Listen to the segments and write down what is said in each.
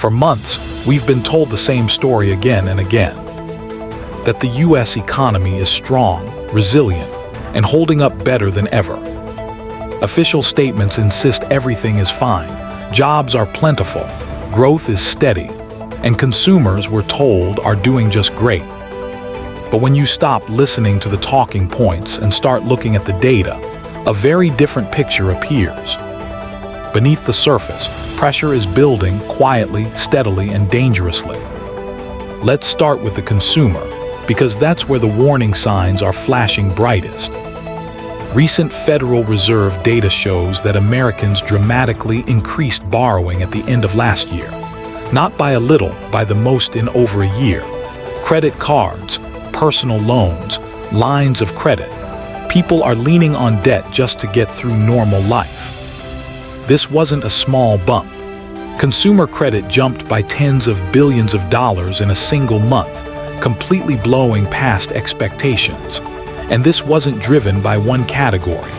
For months, we've been told the same story again and again. That the U.S. economy is strong, resilient, and holding up better than ever. Official statements insist everything is fine, jobs are plentiful, growth is steady, and consumers, we're told, are doing just great. But when you stop listening to the talking points and start looking at the data, a very different picture appears. Beneath the surface, pressure is building quietly, steadily, and dangerously. Let's start with the consumer, because that's where the warning signs are flashing brightest. Recent Federal Reserve data shows that Americans dramatically increased borrowing at the end of last year. Not by a little, by the most in over a year. Credit cards, personal loans, lines of credit. People are leaning on debt just to get through normal life. This wasn't a small bump. Consumer credit jumped by tens of billions of dollars in a single month, completely blowing past expectations. And this wasn't driven by one category.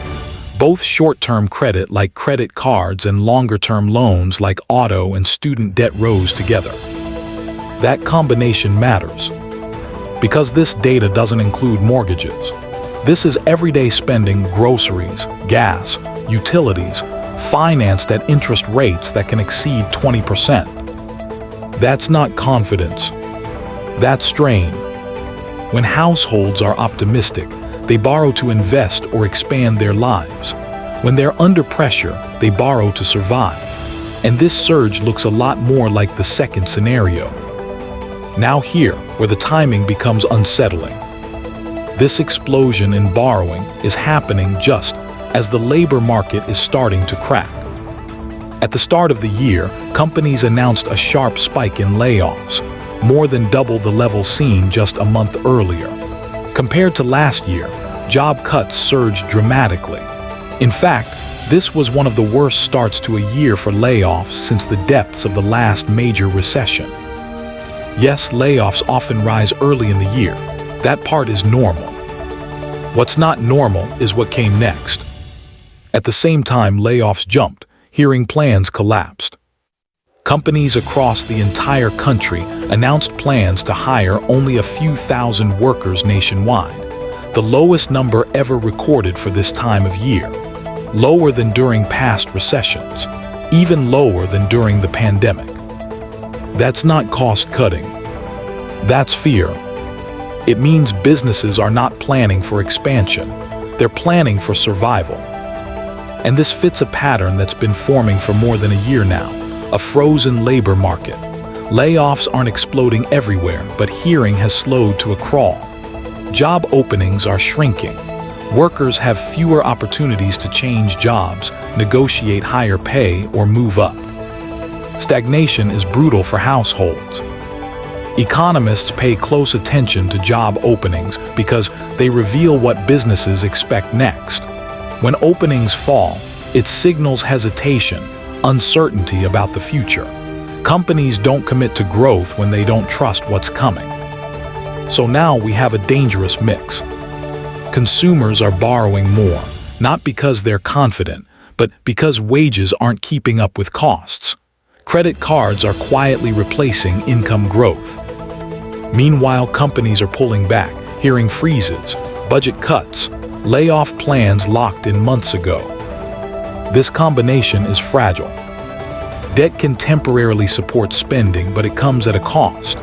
Both short-term credit like credit cards and longer-term loans like auto and student debt rose together. That combination matters, because this data doesn't include mortgages. This is everyday spending, groceries, gas, utilities, financed at interest rates that can exceed 20%. That's not confidence. That's strain. When households are optimistic, they borrow to invest or expand their lives. When they're under pressure, they borrow to survive. And this surge looks a lot more like the second scenario. Now here, where the timing becomes unsettling. This explosion in borrowing is happening just as the labor market is starting to crack. At the start of the year, companies announced a sharp spike in layoffs, more than double the level seen just a month earlier. Compared to last year, job cuts surged dramatically. In fact, this was one of the worst starts to a year for layoffs since the depths of the last major recession. Yes, layoffs often rise early in the year. That part is normal. What's not normal is what came next. At the same time layoffs jumped, hiring plans collapsed. Companies across the entire country announced plans to hire only a few thousand workers nationwide, the lowest number ever recorded for this time of year, lower than during past recessions, even lower than during the pandemic. That's not cost cutting. That's fear. It means businesses are not planning for expansion. They're planning for survival. And this fits a pattern that's been forming for more than a year now, a frozen labor market. Layoffs aren't exploding everywhere, but hiring has slowed to a crawl. Job openings are shrinking. Workers have fewer opportunities to change jobs, negotiate higher pay, or move up. Stagnation is brutal for households. Economists pay close attention to job openings because they reveal what businesses expect next. When openings fall, it signals hesitation, uncertainty about the future. Companies don't commit to growth when they don't trust what's coming. So now we have a dangerous mix. Consumers are borrowing more, not because they're confident, but because wages aren't keeping up with costs. Credit cards are quietly replacing income growth. Meanwhile, companies are pulling back, hearing freezes, budget cuts, layoff plans locked in months ago. This combination is fragile. Debt can temporarily support spending, but it comes at a cost.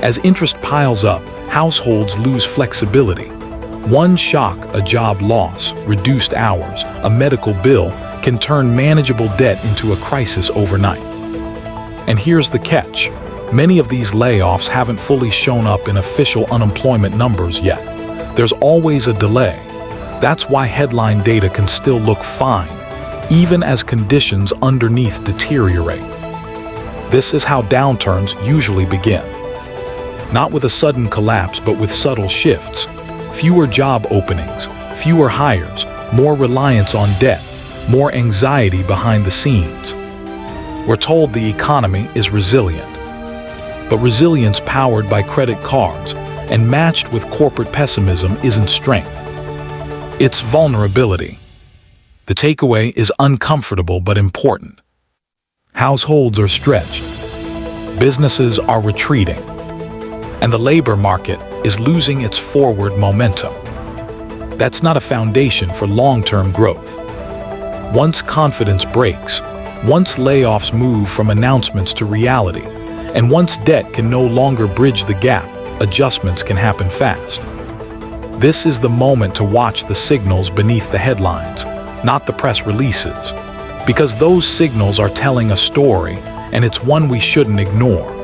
As interest piles up, households lose flexibility. One shock, a job loss, reduced hours, a medical bill, can turn manageable debt into a crisis overnight. And here's the catch. Many of these layoffs haven't fully shown up in official unemployment numbers yet. There's always a delay. That's why headline data can still look fine, even as conditions underneath deteriorate. This is how downturns usually begin. Not with a sudden collapse, but with subtle shifts. Fewer job openings, fewer hires, more reliance on debt, more anxiety behind the scenes. We're told the economy is resilient. But resilience powered by credit cards and matched with corporate pessimism isn't strength. It's vulnerability. The takeaway is uncomfortable but important. Households are stretched. Businesses are retreating, and the labor market is losing its forward momentum. That's not a foundation for long-term growth. Once confidence breaks, once layoffs move from announcements to reality, and once debt can no longer bridge the gap, adjustments can happen fast. This is the moment to watch the signals beneath the headlines, not the press releases, because those signals are telling a story, and it's one we shouldn't ignore.